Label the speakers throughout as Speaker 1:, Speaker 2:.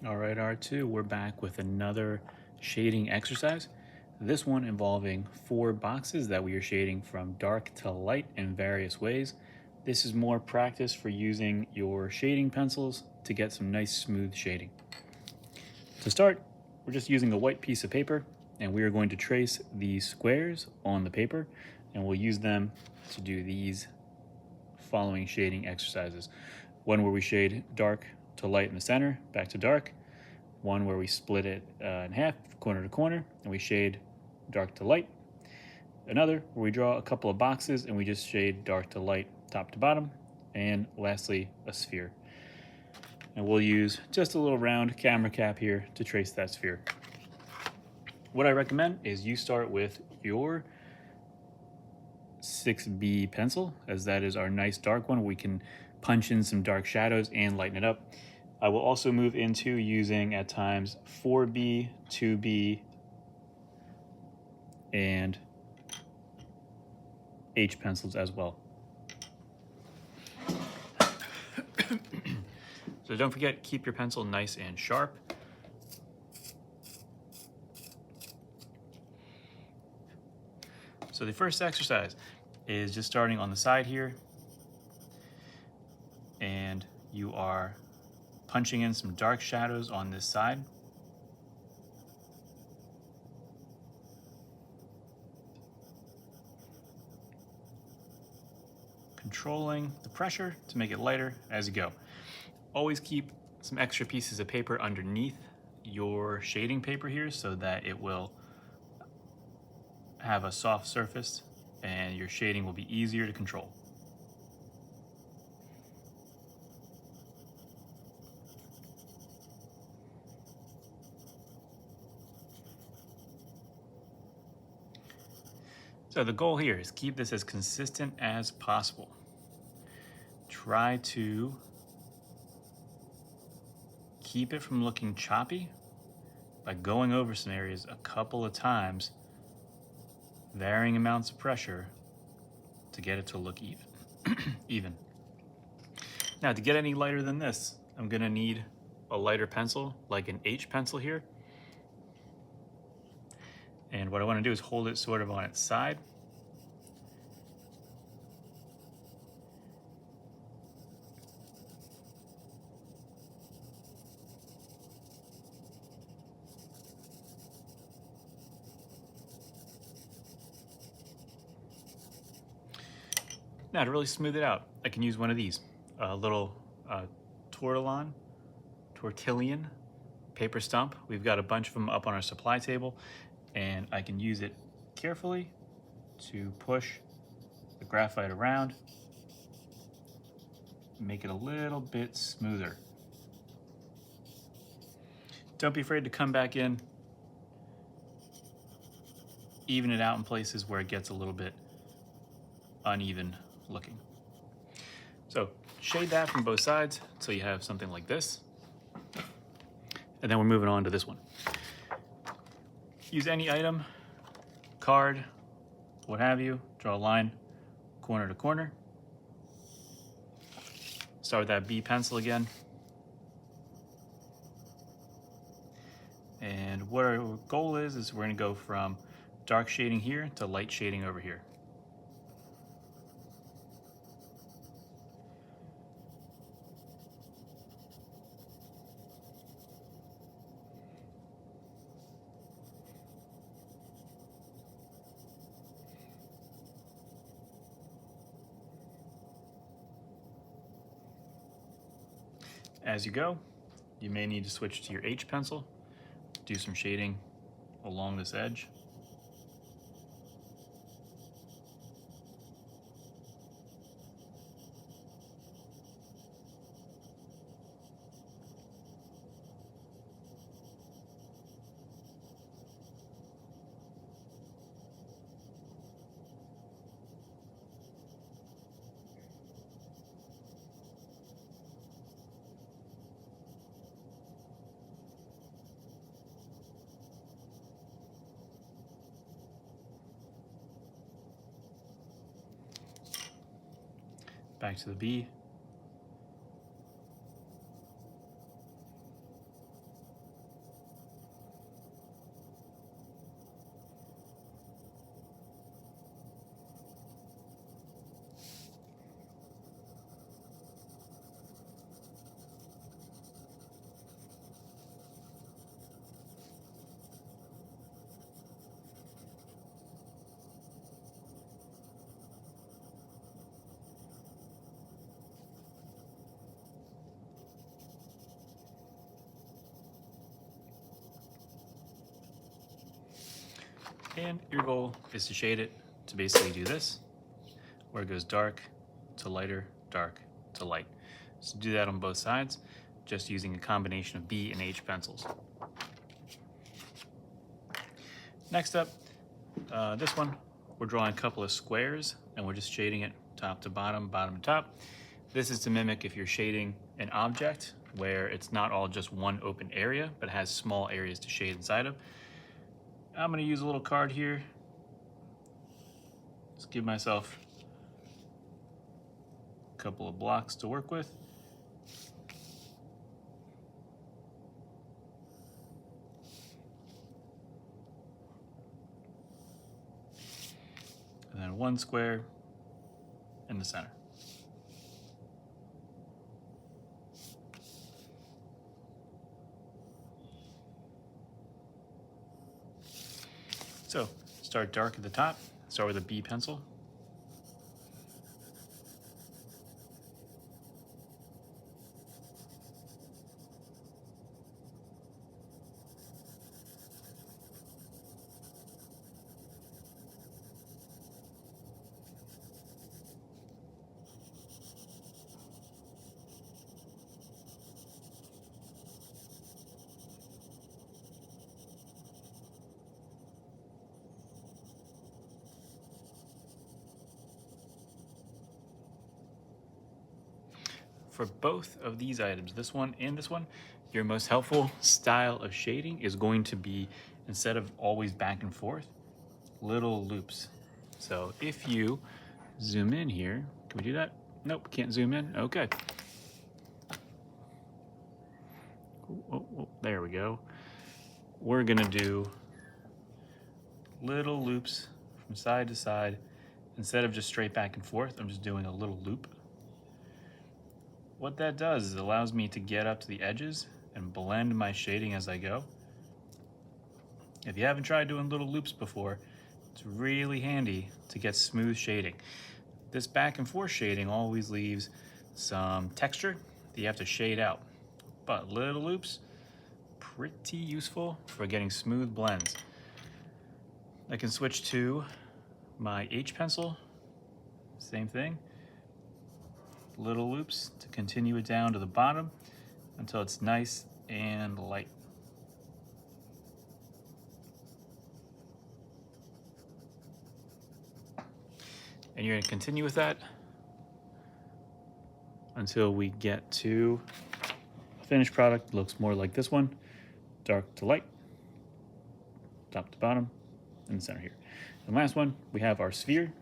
Speaker 1: All right, R2, we're back with another shading exercise. This one involving 4 boxes that we are shading from dark to light in various ways. This is more practice for using your shading pencils to get some nice smooth shading. To start, we're just using a white piece of paper and we are going to trace these squares on the paper and we'll use them to do these following shading exercises. One where we shade dark to light in the center, back to dark. One where we split it in half, corner to corner, and we shade dark to light. Another where we draw a couple of boxes and we just shade dark to light, top to bottom. And lastly, a sphere. And we'll use just a little round camera cap here to trace that sphere. What I recommend is you start with your 6B pencil, as that is our nice dark one. We can punch in some dark shadows and lighten it up. I will also move into using at times 4B, 2B, and H pencils as well. So don't forget, keep your pencil nice and sharp. So the first exercise is just starting on the side here, and you are punching in some dark shadows on this side. Controlling the pressure to make it lighter as you go. Always keep some extra pieces of paper underneath your shading paper here so that it will have a soft surface and your shading will be easier to control. So the goal here is keep this as consistent as possible. Try to keep it from looking choppy by going over some areas a couple of times, varying amounts of pressure to get it to look even. Now, to get any lighter than this, I'm gonna need a lighter pencil, like an H pencil here. And what I wanna do is hold it sort of on its side. Now, to really smooth it out, I can use one of these, a little Tortillon paper stump. We've got a bunch of them up on our supply table, and I can use it carefully to push the graphite around, make it a little bit smoother. Don't be afraid to come back in, even it out in places where it gets a little bit uneven looking. So shade that from both sides so you have something like this. And then we're moving on to this one. Use any item, card, what have you, draw a line corner to corner. Start with that B pencil again. And what our goal is we're gonna go from dark shading here to light shading over here. As you go, you may need to switch to your H pencil, do some shading along this edge. Back to the B. And your goal is to shade it to basically do this, where it goes dark to lighter, dark to light. So do that on both sides, just using a combination of B and H pencils. Next up, this one, we're drawing a couple of squares and we're just shading it top to bottom, bottom to top. This is to mimic if you're shading an object where it's not all just one open area, but has small areas to shade inside of. I'm gonna use a little card here. Just give myself a couple of blocks to work with. And then one square in the center. So start dark at the top, start with a B pencil. For both of these items, this one and this one, your most helpful style of shading is going to be, instead of always back and forth, little loops. So if you zoom in here, can we do that? Nope, can't zoom in. Okay. Oh, there we go. We're gonna do little loops from side to side. Instead of just straight back and forth, I'm just doing a little loop. What that does is it allows me to get up to the edges and blend my shading as I go. If you haven't tried doing little loops before, it's really handy to get smooth shading. This back and forth shading always leaves some texture that you have to shade out. But little loops, pretty useful for getting smooth blends. I can switch to my H pencil, same thing. Little loops to continue it down to the bottom until it's nice and light. And you're going to continue with that until we get to a finished product. Looks more like this one, dark to light, top to bottom, in the center here. And last one, we have our sphere.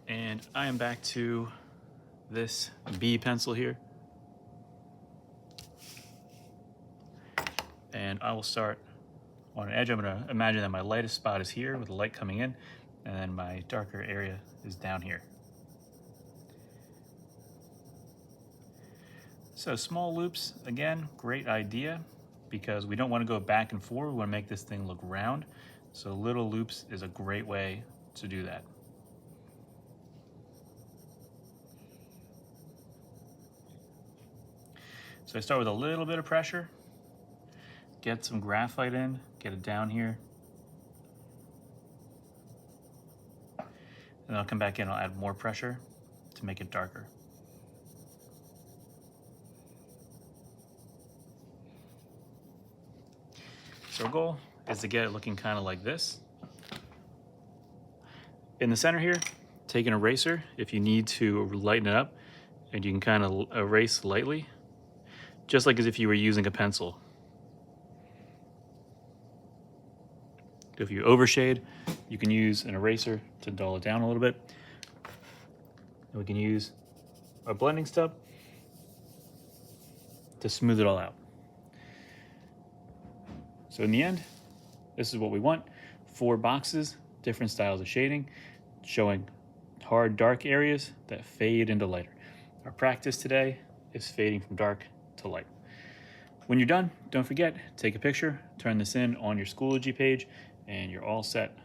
Speaker 1: And I am back to this B pencil here. And I will start on an edge. I'm gonna imagine that my lightest spot is here with the light coming in, and then my darker area is down here. So small loops, again, great idea because we don't wanna go back and forth. We wanna make this thing look round. So little loops is a great way to do that. So I start with a little bit of pressure, get some graphite in, get it down here. And I'll come back in, I'll add more pressure to make it darker. So our goal is to get it looking kind of like this. In the center here, take an eraser if you need to lighten it up, and you can kind of erase lightly, just like as if you were using a pencil. If you overshade, you can use an eraser to dull it down a little bit. And we can use our blending stub to smooth it all out. So in the end, this is what we want. 4 boxes, different styles of shading, showing hard dark areas that fade into lighter. Our practice today is fading from dark to light. When you're done, don't forget, take a picture, turn this in on your Schoology page, and you're all set